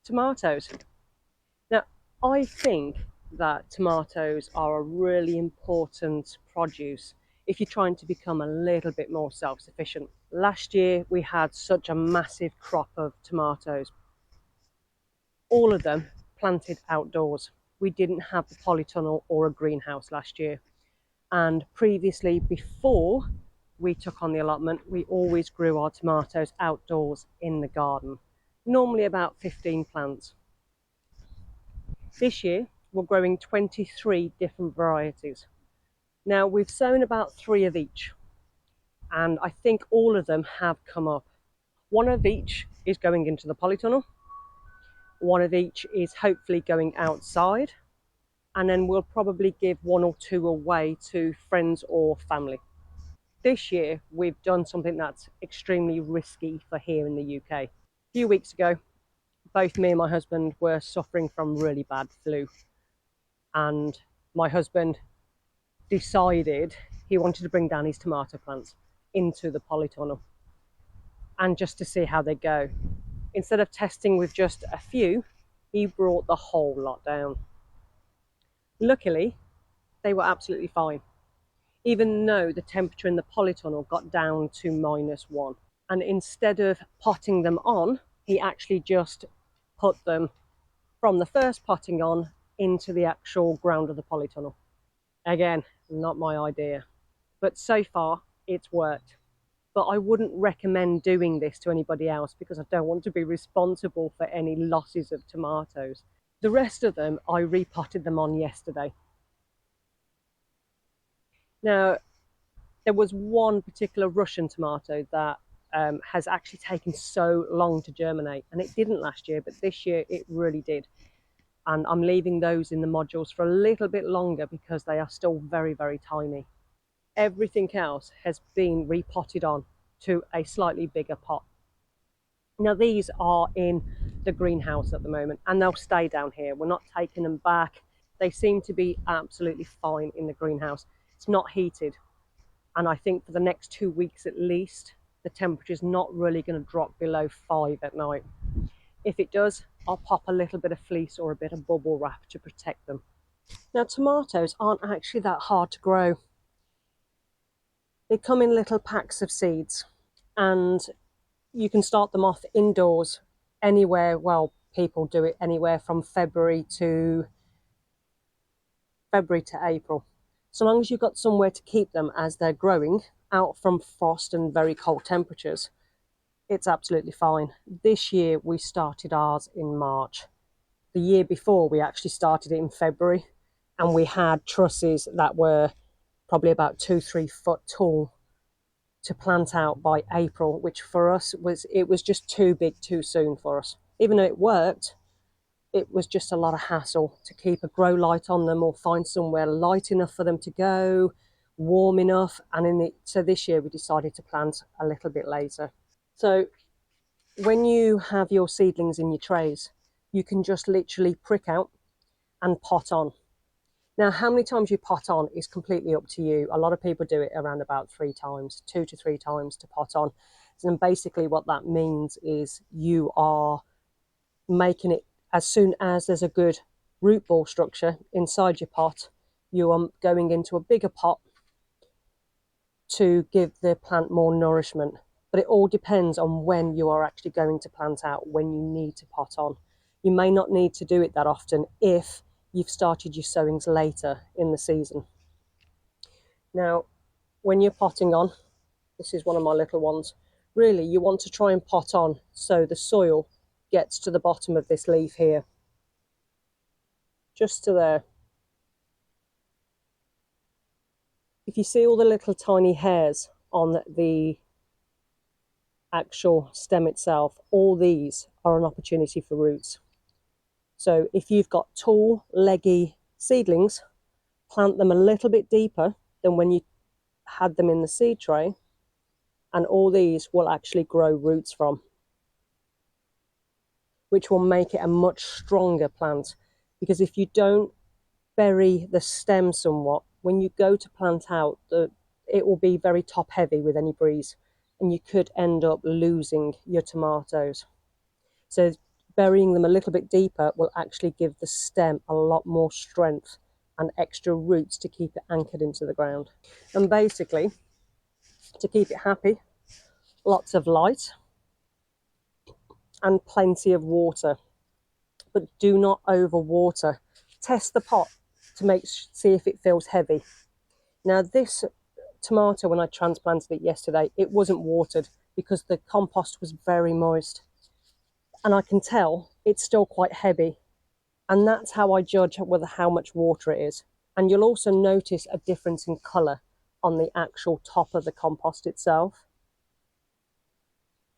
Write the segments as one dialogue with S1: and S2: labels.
S1: Tomatoes. Now, I think that tomatoes are a really important produce if you're trying to become a little bit more self-sufficient. Last year we had such a massive crop of tomatoes, all of them planted outdoors. We didn't have the polytunnel or a greenhouse last year. And previously, before we took on the allotment, we always grew our tomatoes outdoors in the garden, normally about 15 plants. This year, we're growing 23 different varieties. Now, we've sown about 3 of each, and I think all of them have come up. 1 of each is going into the polytunnel, 1 of each is hopefully going outside, and then we'll probably give 1 or 2 away to friends or family. This year, we've done something that's extremely risky for here in the UK. A few weeks ago, both me and my husband were suffering from really bad flu. And my husband decided he wanted to bring down his tomato plants into the polytunnel and just to see how they go. Instead of testing with just a few, he brought the whole lot down. Luckily, they were absolutely fine, even though the temperature in the polytunnel got down to -1. And instead of potting them on, he actually just put them from the first potting on into the actual ground of the polytunnel. Again, not my idea, but so far it's worked. But I wouldn't recommend doing this to anybody else because I don't want to be responsible for any losses of tomatoes. The rest of them, I repotted them on yesterday. Now, there was one particular Russian tomato that has actually taken so long to germinate, and it didn't last year, but this year it really did. And I'm leaving those in the modules for a little bit longer because they are still very, very tiny. Everything else has been repotted on to a slightly bigger pot. Now, these are in the greenhouse at the moment, and they'll stay down here. We're not taking them back. They seem to be absolutely fine in the greenhouse. It's not heated, and I think for the next 2 weeks at least, the temperature's not really going to drop below 5 at night. If it does, I'll pop a little bit of fleece or a bit of bubble wrap to protect them. Now, tomatoes aren't actually that hard to grow. They come in little packs of seeds, and you can start them off indoors anywhere. Well, people do it anywhere from February to April. So long as you've got somewhere to keep them as they're growing out from frost and very cold temperatures, it's absolutely fine. This year we started ours in March. The year before we actually started it in February, and we had trusses that were probably about 2-3 foot tall to plant out by April, which for us was just too big too soon for us. Even though it worked, it was just a lot of hassle to keep a grow light on them or find somewhere light enough for them to go, warm enough. And so this year we decided to plant a little bit later. So when you have your seedlings in your trays, you can just literally prick out and pot on. Now, how many times you pot on is completely up to you. A lot of people do it around about 3 times, 2 to 3 times to pot on. And basically what that means is you are making it, as soon as there's a good root ball structure inside your pot, you are going into a bigger pot to give the plant more nourishment. But it all depends on when you are actually going to plant out, when you need to pot on. You may not need to do it that often if you've started your sowings later in the season. Now, when you're potting on, this is one of my little ones, really you want to try and pot on so the soil gets to the bottom of this leaf here, just to there. If you see all the little tiny hairs on the actual stem itself, all these are an opportunity for roots. So if you've got tall, leggy seedlings, plant them a little bit deeper than when you had them in the seed tray, and all these will actually grow roots from, which will make it a much stronger plant. Because if you don't bury the stem somewhat, when you go to plant out, it will be very top heavy with any breeze, and you could end up losing your tomatoes. So burying them a little bit deeper will actually give the stem a lot more strength and extra roots to keep it anchored into the ground. And basically, to keep it happy, lots of light and plenty of water, but do not overwater. Test the pot to see if it feels heavy. Now this tomato, when I transplanted it yesterday, it wasn't watered because the compost was very moist, and I can tell it's still quite heavy, and that's how I judge whether how much water it is. And you'll also notice a difference in colour on the actual top of the compost itself.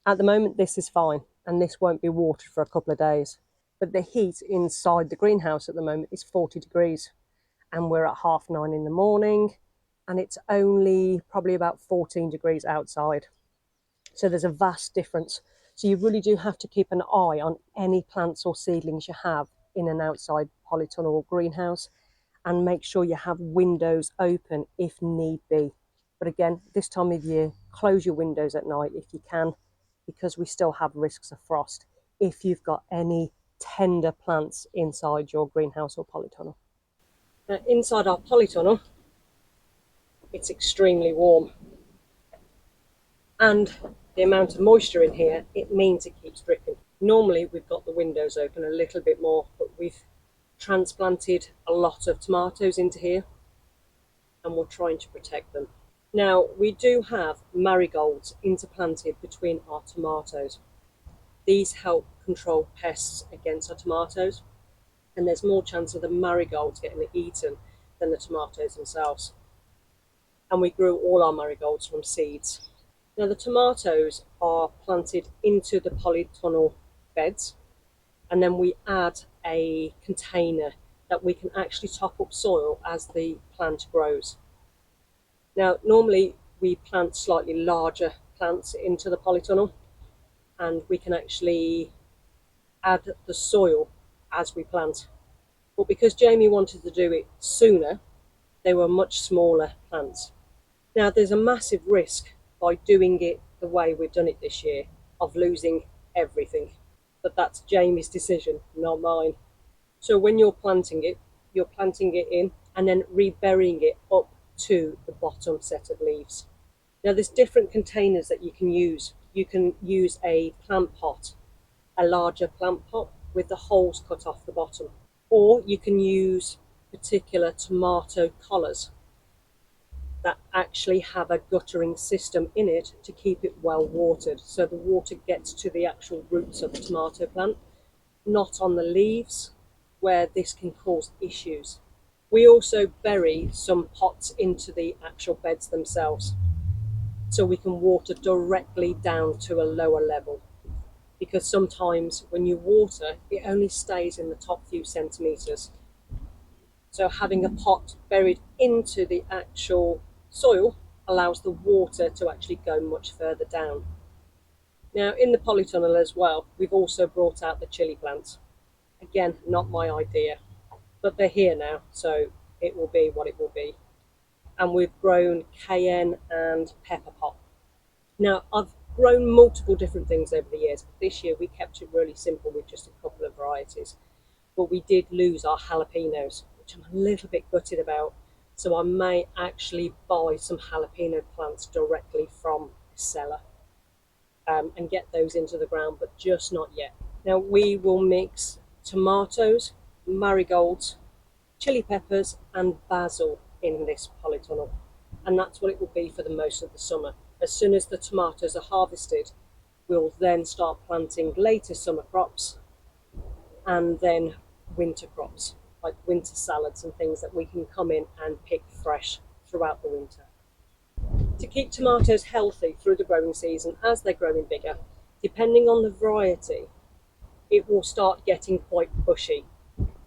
S1: At the moment this is fine and this won't be watered for a couple of days, but the heat inside the greenhouse at the moment is 40 degrees and we're at 9:30 in the morning and it's only probably about 14 degrees outside. So there's a vast difference. So you really do have to keep an eye on any plants or seedlings you have in an outside polytunnel or greenhouse, and make sure you have windows open if need be. But again, this time of year, close your windows at night if you can, because we still have risks of frost if you've got any tender plants inside your greenhouse or polytunnel. Now, inside our polytunnel, it's extremely warm. And the amount of moisture in here, it means it keeps dripping. Normally we've got the windows open a little bit more, but we've transplanted a lot of tomatoes into here and we're trying to protect them. Now we do have marigolds interplanted between our tomatoes. These help control pests against our tomatoes, and there's more chance of the marigolds getting eaten than the tomatoes themselves. And we grew all our marigolds from seeds. Now the tomatoes are planted into the polytunnel beds, and then we add a container that we can actually top up soil as the plant grows. Now normally we plant slightly larger plants into the polytunnel and we can actually add the soil as we plant. But because Jamie wanted to do it sooner, they were much smaller plants. Now there's a massive risk by doing it the way we've done it this year of losing everything, but that's Jamie's decision, not mine. So when you're planting it in and then reburying it up to the bottom set of leaves. Now there's different containers that you can use. You can use a plant pot, a larger plant pot with the holes cut off the bottom, or you can use particular tomato collars that actually have a guttering system in it to keep it well watered, so the water gets to the actual roots of the tomato plant, not on the leaves where this can cause issues. We also bury some pots into the actual beds themselves so we can water directly down to a lower level, because sometimes when you water it only stays in the top few centimeters. So having a pot buried into the actual soil allows the water to actually go much further down. Now in the polytunnel as well, we've also brought out the chili plants. Again, not my idea, but they're here now, so it will be what it will be. And we've grown cayenne and pepper pot. Now I've grown multiple different things over the years, but this year we kept it really simple with just a couple of varieties. But we did lose our jalapenos, which I'm a little bit gutted about. So I may actually buy some jalapeno plants directly from a seller and get those into the ground, but just not yet. Now we will mix tomatoes, marigolds, chili peppers and basil in this polytunnel, and that's what it will be for the most of the summer. As soon as the tomatoes are harvested, we'll then start planting later summer crops and then winter crops, like winter salads and things that we can come in and pick fresh throughout the winter. To keep tomatoes healthy through the growing season as they're growing bigger, depending on the variety, it will start getting quite bushy.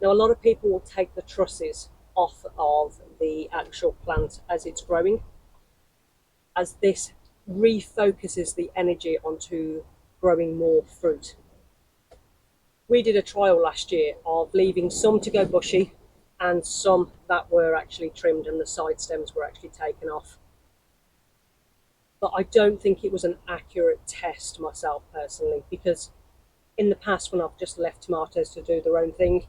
S1: Now a lot of people will take the trusses off of the actual plant as it's growing, as this refocuses the energy onto growing more fruit. We did a trial last year of leaving some to go bushy and some that were actually trimmed and the side stems were actually taken off. But I don't think it was an accurate test myself personally, because In the past, when I've just left tomatoes to do their own thing,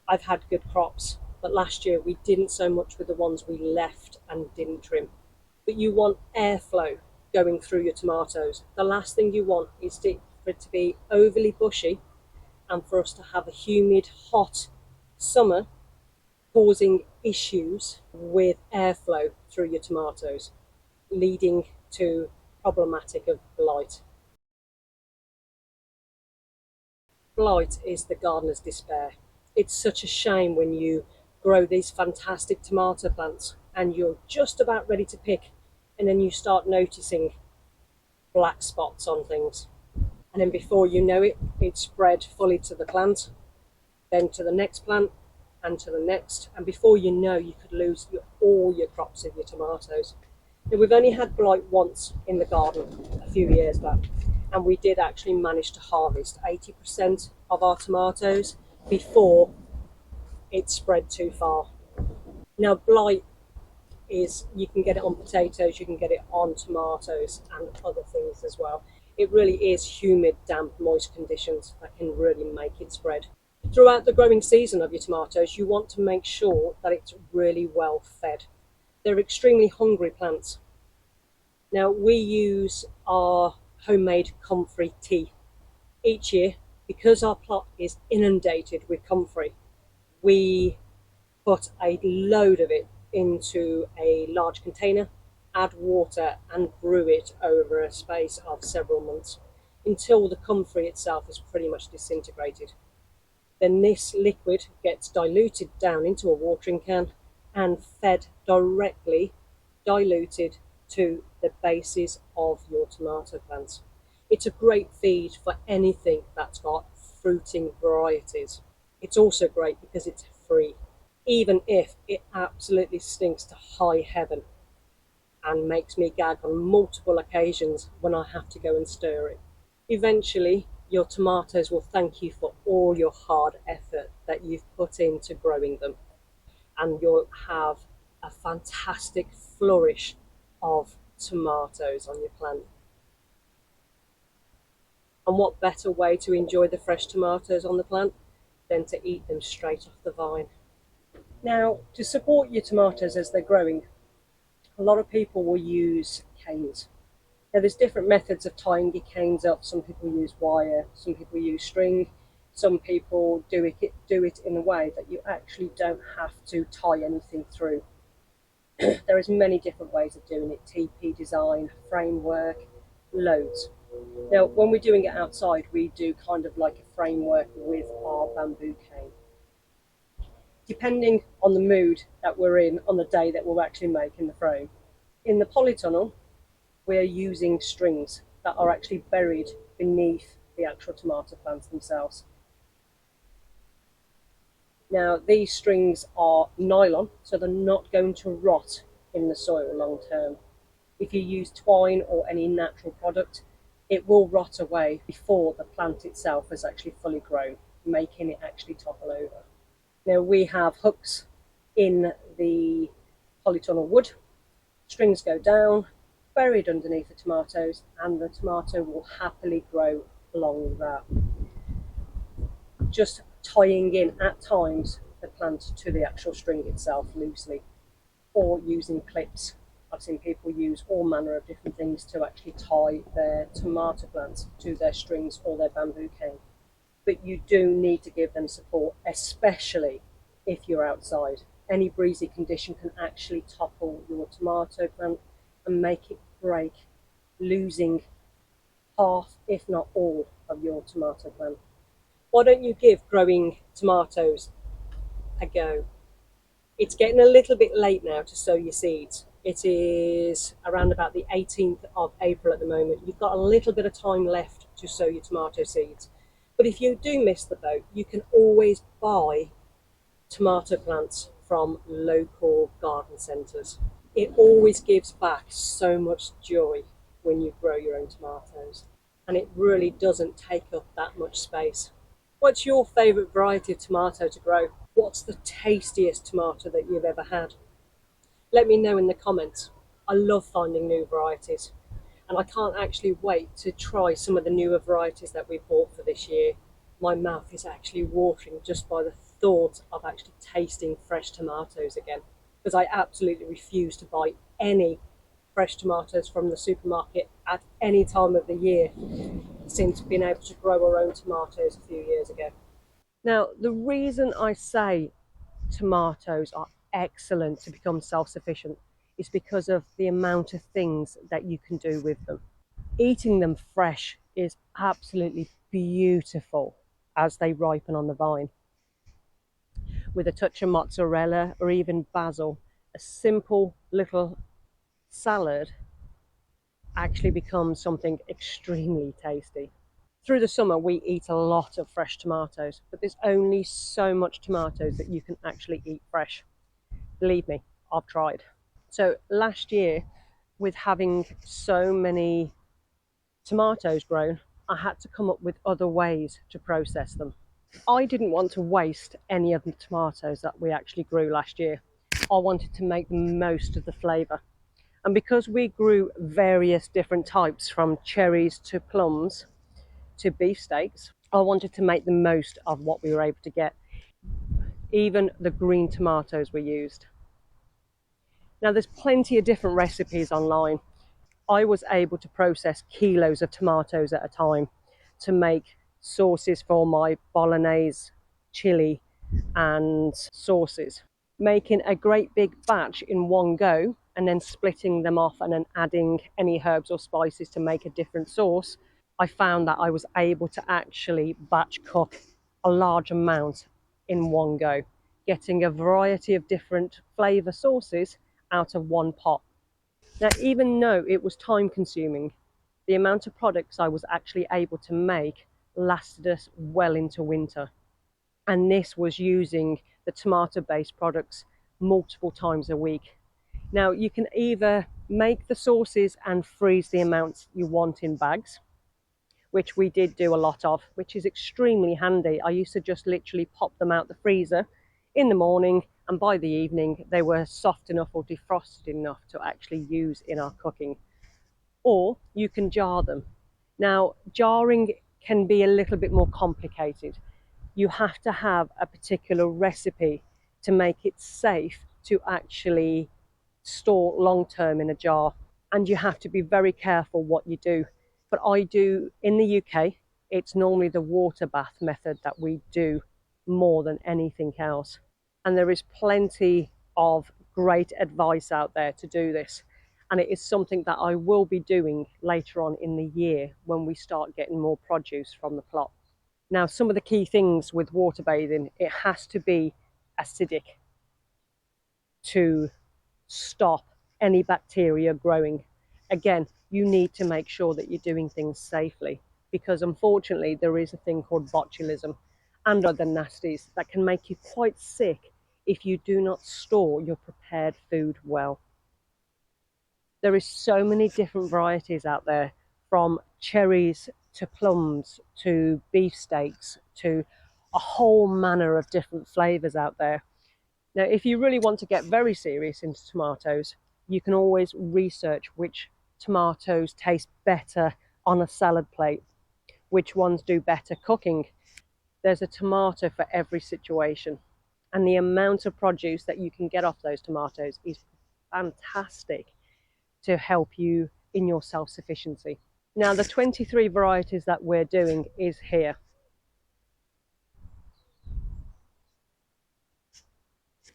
S1: I've had good crops. But last year we didn't so much with the ones we left and didn't trim. But you want airflow going through your tomatoes. The last thing you want is for it to be overly bushy and for us to have a humid, hot summer causing issues with airflow through your tomatoes, leading to problematic of blight. Blight is the gardener's despair. It's such a shame when you grow these fantastic tomato plants and you're just about ready to pick, and then you start noticing black spots on things. And then before you know it, it's spread fully to the plant, then to the next plant, and to the next. And before you know, you could lose all your crops of your tomatoes. Now, we've only had blight once in the garden a few years back, and we did actually manage to harvest 80% of our tomatoes before it spread too far. Now, blight is, you can get it on potatoes, you can get it on tomatoes and other things as well. It really is humid, damp, moist conditions that can really make it spread. Throughout the growing season of your tomatoes, you want to make sure that it's really well fed. They're extremely hungry plants. Now, we use our homemade comfrey tea each year. Because our plot is inundated with comfrey, we put a load of it into a large container, add water and brew it over a space of several months until the comfrey itself is pretty much disintegrated. Then this liquid gets diluted down into a watering can and fed directly, diluted, to the bases of your tomato plants. It's a great feed for anything that's got fruiting varieties. It's also great because it's free, even if it absolutely stinks to high heaven and makes me gag on multiple occasions when I have to go and stir it. Eventually, your tomatoes will thank you for all your hard effort that you've put into growing them, and you'll have a fantastic flourish of tomatoes on your plant. And what better way to enjoy the fresh tomatoes on the plant than to eat them straight off the vine? Now, to support your tomatoes as they're growing, a lot of people will use canes. Now, there's different methods of tying your canes up. Some people use wire, some people use string, some people do it in a way that you actually don't have to tie anything through. There is many different ways of doing it: TP design, framework, loads. Now, when we're doing it outside, we do kind of like a framework with our bamboo cane. Depending on the mood that we're in on the day that we're actually making the frame. In the polytunnel, we're using strings that are actually buried beneath the actual tomato plants themselves. Now, these strings are nylon, so they're not going to rot in the soil long term. If you use twine or any natural product, it will rot away before the plant itself is actually fully grown, making it actually topple over. Now, we have hooks in the polytunnel wood. Strings go down, buried underneath the tomatoes, and the tomato will happily grow along that. Just tying in at times the plant to the actual string itself loosely, or using clips. I've seen people use all manner of different things to actually tie their tomato plants to their strings or their bamboo cane. But you do need to give them support, especially if you're outside. Any breezy condition can actually topple your tomato plant and make it break, losing half, if not all, of your tomato plant. Why don't you give growing tomatoes a go? It's getting a little bit late now to sow your seeds. It is around about the 18th of April at the moment. You've got a little bit of time left to sow your tomato seeds. But if you do miss the boat, you can always buy tomato plants from local garden centres. It always gives back so much joy when you grow your own tomatoes, and it really doesn't take up that much space. What's your favourite variety of tomato to grow? What's the tastiest tomato that you've ever had? Let me know in the comments. I love finding new varieties. And I can't actually wait to try some of the newer varieties that we bought for this year. My mouth is actually watering just by the thought of actually tasting fresh tomatoes again, because I absolutely refuse to buy any fresh tomatoes from the supermarket at any time of the year since being able to grow our own tomatoes a few years ago. Now, the reason I say tomatoes are excellent to become self-sufficient is because of the amount of things that you can do with them. Eating them fresh is absolutely beautiful as they ripen on the vine. With a touch of mozzarella or even basil, a simple little salad actually becomes something extremely tasty. Through the summer, we eat a lot of fresh tomatoes, but there's only so much tomatoes that you can actually eat fresh. Believe me, I've tried. So last year, with having so many tomatoes grown, I had to come up with other ways to process them. I didn't want to waste any of the tomatoes that we actually grew last year. I wanted to make the most of the flavour. And because we grew various different types, from cherries to plums to beefsteaks, I wanted to make the most of what we were able to get. Even the green tomatoes were used. Now, there's plenty of different recipes online. I was able to process kilos of tomatoes at a time to make sauces for my bolognese, chili, and sauces. Making a great big batch in one go and then splitting them off and then adding any herbs or spices to make a different sauce, I found that I was able to actually batch cook a large amount in one go, getting a variety of different flavour sauces out of one pot. Now, even though it was time consuming, the amount of products I was actually able to make lasted us well into winter. And this was using the tomato based products multiple times a week. Now, you can either make the sauces and freeze the amounts you want in bags, which we did do a lot of, which is extremely handy. I used to just literally pop them out the freezer in the morning, and by the evening they were soft enough or defrosted enough to actually use in our cooking. Or you can jar them. Now, jarring can be a little bit more complicated. You have to have a particular recipe to make it safe to actually store long term in a jar, and you have to be very careful what you do. But I do, in the UK, it's normally the water bath method that we do more than anything else. And there is plenty of great advice out there to do this. And it is something that I will be doing later on in the year when we start getting more produce from the plot. Now, some of the key things with water bathing, it has to be acidic to stop any bacteria growing. Again, you need to make sure that you're doing things safely, because unfortunately there is a thing called botulism and other nasties that can make you quite sick if you do not store your prepared food well. There is so many different varieties out there, from cherries to plums to beefsteaks to a whole manner of different flavors out there. Now, if you really want to get very serious into tomatoes, you can always research which tomatoes taste better on a salad plate, which ones do better cooking. There's a tomato for every situation, and the amount of produce that you can get off those tomatoes is fantastic to help you in your self-sufficiency. Now, the 23 varieties that we're doing is here.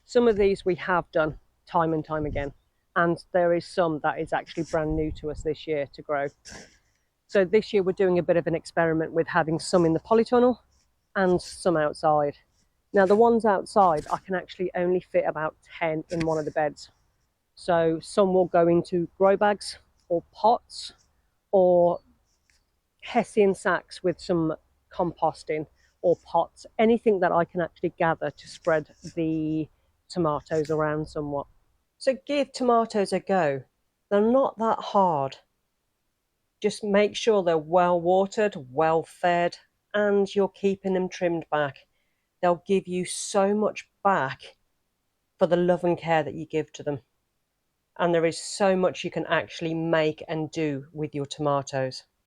S1: Some of these we have done time and time again, and there is some that is actually brand new to us this year to grow. So this year we're doing a bit of an experiment with having some in the polytunnel and some outside. Now, the ones outside, I can actually only fit about 10 in one of the beds. So some will go into grow bags or pots or hessian sacks with some composting, or pots, anything that I can actually gather to spread the tomatoes around somewhat. So give tomatoes a go. They're not that hard. Just make sure they're well watered, well fed, and you're keeping them trimmed back. They'll give you so much back for the love and care that you give to them. and there is so much you can actually make and do with your tomatoes.